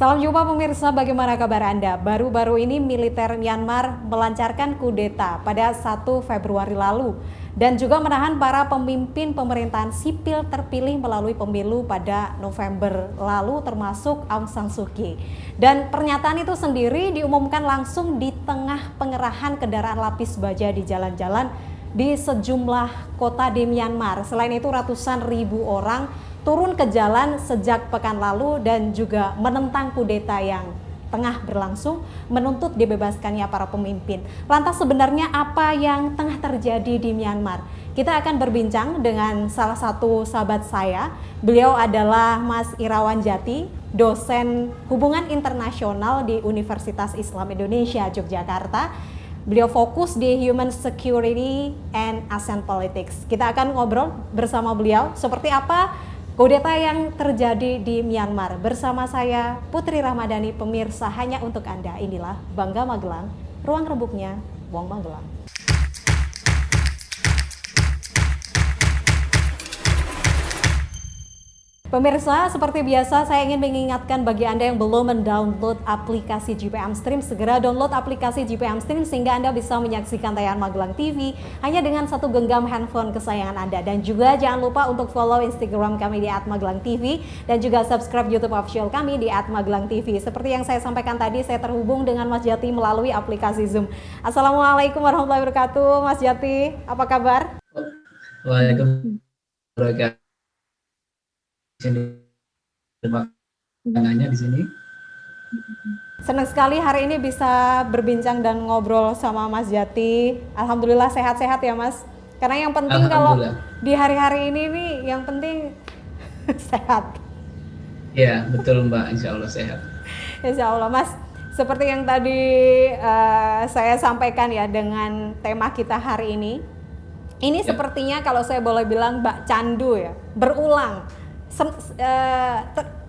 Salam jumpa pemirsa, bagaimana kabar Anda? Baru-baru ini militer Myanmar melancarkan kudeta pada 1 Februari lalu dan juga menahan para pemimpin pemerintahan sipil terpilih melalui pemilu pada November lalu termasuk Aung San Suu Kyi. Dan pernyataan itu sendiri diumumkan langsung di tengah pengerahan kendaraan lapis baja di jalan-jalan di sejumlah kota di Myanmar. Selain itu ratusan ribu orang turun ke jalan sejak pekan lalu dan juga menentang kudeta yang tengah berlangsung, menuntut dibebaskannya para pemimpin. Lantas sebenarnya apa yang tengah terjadi di Myanmar? Kita akan berbincang dengan salah satu sahabat saya. Beliau adalah Mas Irawan Jati, dosen hubungan internasional di Universitas Islam Indonesia Yogyakarta. Beliau fokus di Human Security and ASEAN Politics. Kita akan ngobrol bersama beliau seperti apa kudeta yang terjadi di Myanmar. Bersama saya Putri Ramadhani, pemirsa hanya untuk Anda. Inilah Bangga Magelang, ruang rembuknya Wong Magelang. Pemirsa, seperti biasa saya ingin mengingatkan bagi Anda yang belum mendownload aplikasi GPM Stream, segera download aplikasi GPM Stream sehingga Anda bisa menyaksikan tayangan Magelang TV hanya dengan satu genggam handphone kesayangan Anda. Dan juga jangan lupa untuk follow Instagram kami di @magelangtv dan juga subscribe YouTube official kami di @magelangtv. Seperti yang saya sampaikan tadi, saya terhubung dengan Mas Jati melalui aplikasi Zoom. Assalamualaikum warahmatullahi wabarakatuh, Mas Jati, apa kabar? Waalaikumsalam. Di sini. Senang sekali hari ini bisa berbincang dan ngobrol sama Mas Jati. Alhamdulillah sehat-sehat ya Mas. Karena yang penting kalau di hari-hari ini nih yang penting sehat. Ya betul Mbak, Insya Allah sehat. Insya Allah Mas. Seperti yang tadi saya sampaikan ya dengan tema kita hari ini. Ini sepertinya kalau saya boleh bilang Mbak Candu ya, berulang.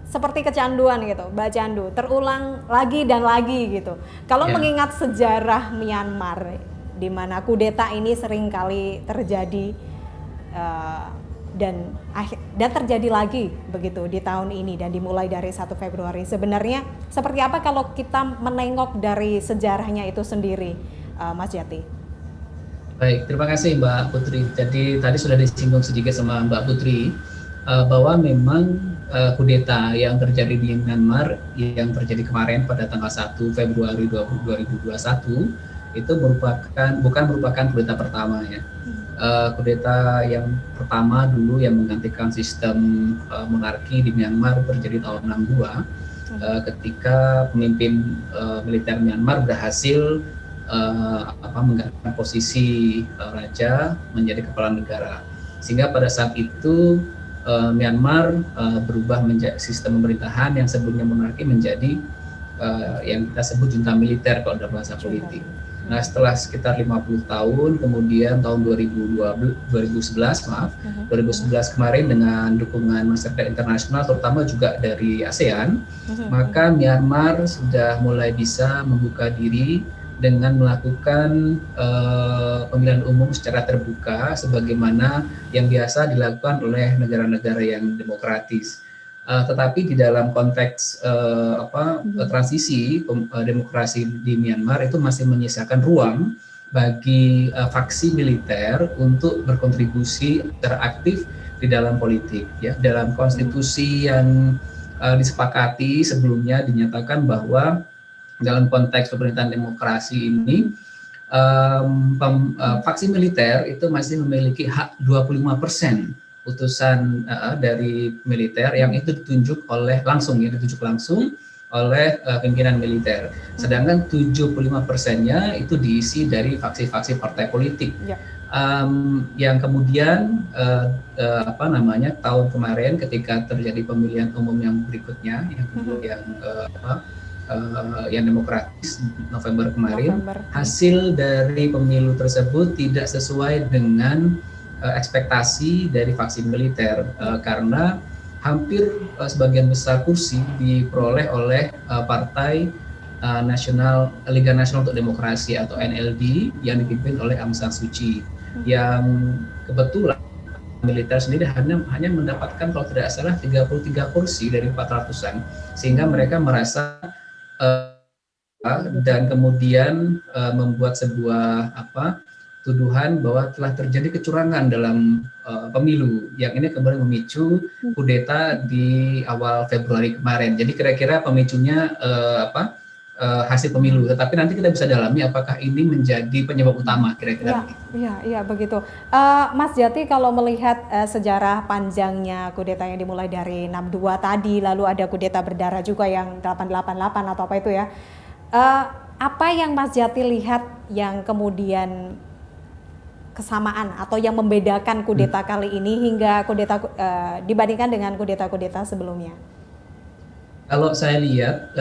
Seperti kecanduan gitu, Mbak Candu, terulang lagi dan lagi gitu. Kalau mengingat sejarah Myanmar, di mana kudeta ini sering kali terjadi dan terjadi lagi begitu di tahun ini dan dimulai dari 1 Februari. Sebenarnya seperti apa kalau kita menengok dari sejarahnya itu sendiri, Mas Jati? Baik, terima kasih Mbak Putri. Jadi tadi sudah disinggung sedikit sama Mbak Putri bahwa memang kudeta yang terjadi di Myanmar yang terjadi kemarin pada tanggal 1 Februari 2021 itu bukan merupakan kudeta pertama ya. Kudeta yang pertama dulu yang menggantikan sistem monarki di Myanmar terjadi tahun 62 ketika pemimpin militer Myanmar berhasil menggantikan posisi raja menjadi kepala negara, sehingga pada saat itu Myanmar berubah menjadi sistem pemerintahan yang sebelumnya monarki menjadi yang kita sebut junta militer kalau dalam bahasa politik. Nah setelah sekitar 50 tahun, kemudian tahun 2011 kemarin dengan dukungan masyarakat internasional terutama juga dari ASEAN, maka Myanmar sudah mulai bisa membuka diri dengan melakukan pemilihan umum secara terbuka sebagaimana yang biasa dilakukan oleh negara-negara yang demokratis. Tetapi di dalam konteks transisi demokrasi di Myanmar itu masih menyisakan ruang bagi faksi militer untuk berkontribusi secara aktif di dalam politik. Ya, dalam konstitusi yang disepakati sebelumnya dinyatakan bahwa dalam konteks pemerintahan demokrasi ini faksi militer itu masih memiliki hak 25% utusan dari militer yang itu ditunjuk langsung oleh pimpinan militer. Sedangkan 75%-nya itu diisi dari faksi-faksi partai politik. Yang kemudian tahun kemarin ketika terjadi pemilihan umum yang berikutnya yang demokratis November kemarin, hasil dari pemilu tersebut tidak sesuai dengan ekspektasi dari faksi militer karena hampir sebagian besar kursi diperoleh oleh Partai Liga Nasional untuk Demokrasi atau NLD yang dipimpin oleh Aung San Suu Kyi yang kebetulan militer sendiri hanya mendapatkan kalau tidak salah 33 kursi dari 400-an, sehingga mereka merasa dan kemudian membuat sebuah tuduhan bahwa telah terjadi kecurangan dalam pemilu, yang ini kembali memicu kudeta di awal Februari kemarin. Jadi kira-kira pemicunya hasil pemilu, tetapi nanti kita bisa dalami apakah ini menjadi penyebab utama kira-kira. Iya begitu. Mas Jati, kalau melihat sejarah panjangnya kudeta yang dimulai dari 62 tadi, lalu ada kudeta berdarah juga yang 888 atau apa itu ya. Apa yang Mas Jati lihat yang kemudian kesamaan atau yang membedakan kudeta kali ini hingga kudeta dibandingkan dengan kudeta-kudeta sebelumnya? Kalau saya lihat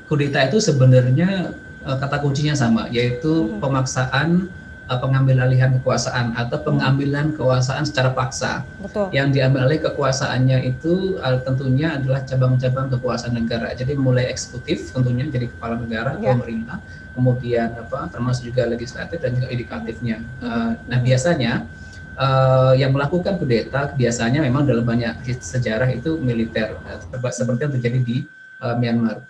kudeta itu sebenarnya kata kuncinya sama, yaitu pemaksaan pengambil alihan kekuasaan atau pengambilan kekuasaan secara paksa. Betul. Yang diambil alih kekuasaannya itu tentunya adalah cabang-cabang kekuasaan negara. Jadi mulai eksekutif tentunya jadi kepala negara, pemerintah, kemudian termasuk juga legislatif dan juga yudikatifnya. Nah biasanya yang melakukan kudeta biasanya memang dalam banyak sejarah itu militer, seperti yang terjadi di Myanmar.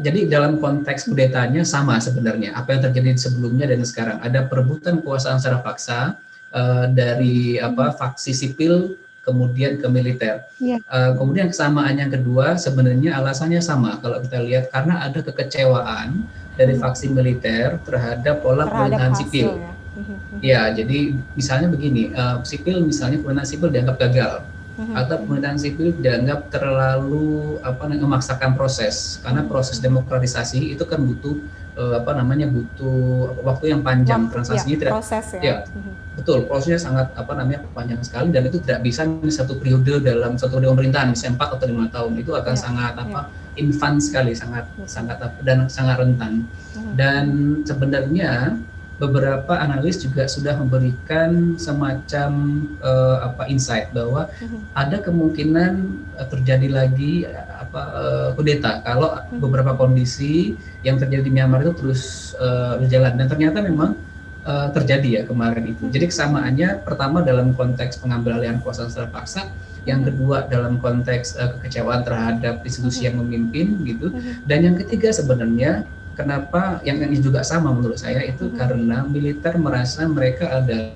Jadi dalam konteks kudetanya sama sebenarnya apa yang terjadi sebelumnya dan sekarang, ada perebutan kekuasaan secara paksa dari faksi sipil kemudian ke militer. Kemudian kesamaan yang kedua sebenarnya alasannya sama kalau kita lihat, karena ada kekecewaan dari faksi militer terhadap pola pemerintahan sipil. Ya, jadi misalnya begini, pemerintahan sipil dianggap gagal, atau pemerintahan sipil dianggap terlalu memaksakan proses, karena proses demokratisasi itu kan butuh butuh waktu yang panjang, transaksinya tidak proses, betul, prosesnya sangat panjang sekali, dan itu tidak bisa satu periode dalam satu pemerintahan misalnya 4 atau 5 tahun, itu akan sangat infan sekali, sangat rentan. Dan sebenarnya beberapa analis juga sudah memberikan semacam insight bahwa ada kemungkinan terjadi lagi kudeta kalau beberapa kondisi yang terjadi di Myanmar itu terus berjalan, dan ternyata memang terjadi ya kemarin itu. Jadi kesamaannya pertama dalam konteks pengambil alihan kekuasaan secara paksa, yang kedua dalam konteks kekecewaan terhadap institusi yang memimpin gitu, dan yang ketiga sebenarnya kenapa yang ini juga sama menurut saya itu karena militer merasa mereka ada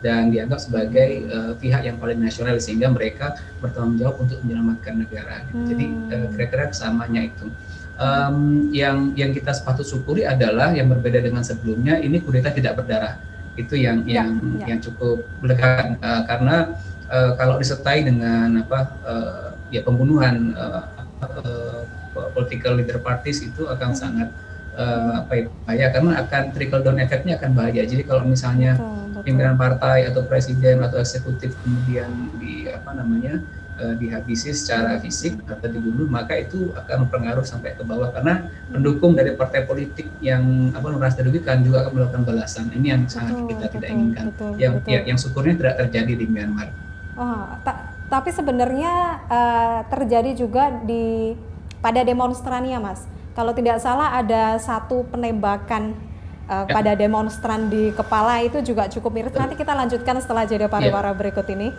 dan dianggap sebagai pihak yang paling nasional, sehingga mereka bertanggung jawab untuk menyelamatkan negara. Jadi kira-kira kesamanya itu. Yang kita sepatut syukuri adalah yang berbeda dengan sebelumnya, ini kudeta tidak berdarah. Itu yang cukup melegakan, karena kalau disertai dengan pembunuhan political leader parties itu akan sangat bahaya, karena akan trickle down efeknya akan bahaya. Jadi kalau misalnya pimpinan partai atau presiden atau eksekutif kemudian dihabisi secara fisik atau dibunuh, maka itu akan berpengaruh sampai ke bawah, karena pendukung dari partai politik yang merasa dirugikan juga akan melakukan balasan. Ini yang sangat kita tidak inginkan. Yang syukurnya tidak terjadi di Myanmar. Tapi sebenarnya terjadi juga pada demonstrannya, Mas. Kalau tidak salah ada satu penembakan pada demonstran di kepala, itu juga cukup miris. Nanti kita lanjutkan setelah jeda pariwara berikut ini,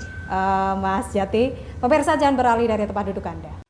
Mas Jati. Pemirsa, jangan beralih dari tempat duduk Anda.